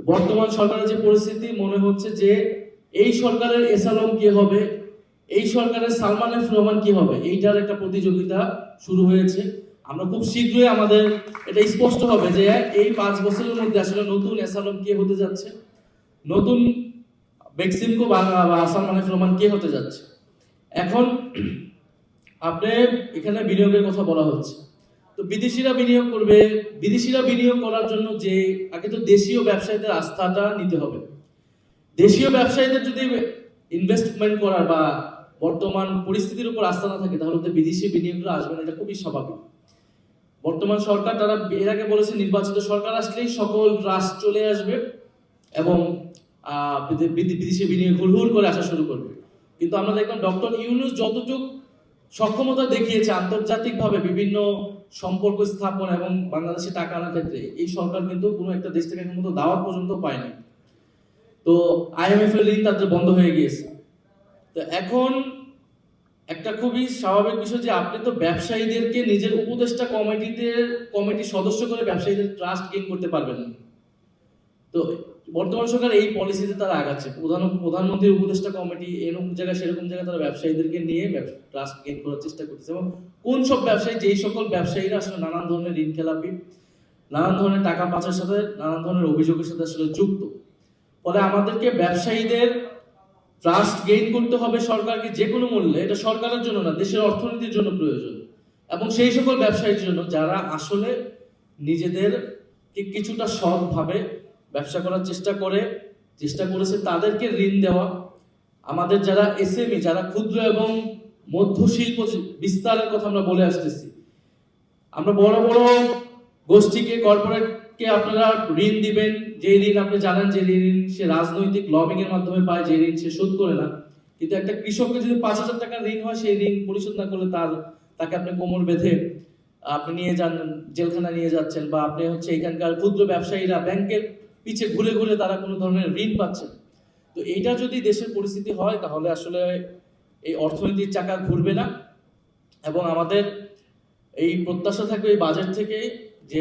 বর্তমান সরকারের যে পরিস্থিতি, মনে হচ্ছে যে এই সরকারের এসালম কি হবে, এই সরকারের সালমান এফ রহমান কি হবে, এইটার একটা প্রতিযোগিতা শুরু হয়েছে। আমরা খুব শীঘ্রই আমাদের এটা স্পষ্ট হবে যে এই 5 বছরের মধ্যে আসলে নতুন এসালম কে হতে যাচ্ছে, নতুন বেক্সিমকো বা সালমান এফ রহমান কে হতে যাচ্ছে। এখন আপনি এখানে বিনিয়োগের কথা বলা হচ্ছে, তো বিদেশিরা বিনিয়োগ করবে। বিদেশিরা বিনিয়োগ করার জন্য যে আগে তো দেশীয় ব্যবসায়ীদের আস্থাটা নিতে হবে। দেশীয় ব্যবসায়ীদের যদি ইনভেস্টমেন্ট করার বা বর্তমান পরিস্থিতির উপর আস্থা না থাকে, তাহলে তো বিদেশি বিনিয়োগরা আসবে না, এটা খুবই স্বাভাবিক। বর্তমান সরকার, তারা এর আগে বলেছে নির্বাচিত সরকার আসলেই সকল ট্রাস্ট চলে আসবে এবং বিদেশি বিনিয়োগ হুড়হুড় করে আসা শুরু করবে। কিন্তু আমরা দেখলাম ডক্টর ইউনূস যতটুকু সক্ষমতা দেখিয়েছে আন্তর্জাতিকভাবে বিভিন্ন সম্পর্ক স্থাপন এবং বাংলাদেশে টাকা আনার ক্ষেত্রে, এই সরকার কিন্তু কোনো একটা দেশ থেকে এখন পর্যন্ত দাওয়াত পর্যন্ত পায়নি। তো আইএমএফ এর ঋণ তাদের বন্ধ হয়ে গিয়েছে। তো এখন একটা খুবই স্বাভাবিক বিষয় যে আপনি তো ব্যবসায়ীদেরকে নিজের উপদেষ্টা কমিটির সদস্য করে ব্যবসায়ীদের ট্রাস্ট গেইন করতে পারবেন না। তো বর্তমান সরকার এই পলিসিতে তারা আগাচ্ছে, প্রধানমন্ত্রীর উপদেষ্টা কমিটি এরকম জায়গায় সেরকম জায়গায় তারা ব্যবসায়ীদেরকে নিয়ে ট্রাস্ট গেইন করার চেষ্টা করতেছে। এবং কোন সব ব্যবসায়ী, যেই সকল ব্যবসায়ীরা আসলে নানান ধরনের ঋণ খেলাপি, নানান ধরনের টাকা পাচারের সাথে, নানান ধরনের অভিযোগের সাথে আসলে যুক্ত। ফলে আমাদেরকে ব্যবসায়ীদের ট্রাস্ট গেইন করতে হবে সরকারকে যে কোনো মূল্যে। এটা সরকারের জন্য না, দেশের অর্থনীতির জন্য প্রয়োজন। এবং সেই সকল ব্যবসায়ীর জন্য যারা আসলে নিজেদের কিছুটা সৎভাবে ব্যবসা করার চেষ্টা করেছে, তাদেরকে ঋণ দেওয়া। আমাদের যারা এসএমই, যারা ক্ষুদ্র এবং মধ্য শিল্প বিস্তারের কথা আমরা বলে আসতেছি, আমরা বড় বড় গোষ্ঠীকে, কর্পোরেটকে আপনারা ঋণ দিবেন, যে ঋণ আপনি জানেন যে ঋণ সে রাজনৈতিক লবিং এর মাধ্যমে পায়, যে ঋণ সে শোধ করে না। কিন্তু একটা কৃষককে যদি 5,000 টাকার ঋণ হয়, সেই ঋণ পরিশোধ না করলে তাকে আপনি কোমর বেঁধে আপনি নিয়ে যান, জেলখানা নিয়ে যাচ্ছেন, বা আপনি হচ্ছে এখানকার ক্ষুদ্র ব্যবসায়ীরা ব্যাংকের পিছে ঘুরে ঘুরে তারা কোনো ধরনের ঋণ পাচ্ছেন। তো এইটা যদি দেশের পরিস্থিতি হয়, তাহলে আসলে এই অর্থনীতির চাকা ঘুরবে না। এবং আমাদের এই প্রত্যাশা থাকবে এই বাজেট থেকে যে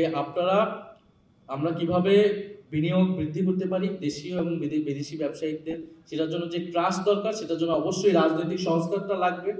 আমরা কিভাবে বিনিয়োগ বৃদ্ধি করতে পারি দেশীয় এবং বিদেশি ব্যবসায়িকদের, সেটার জন্য যে ট্রাস্ট দরকার, সেটার জন্য অবশ্যই রাজনৈতিক সংস্কারটা লাগবে।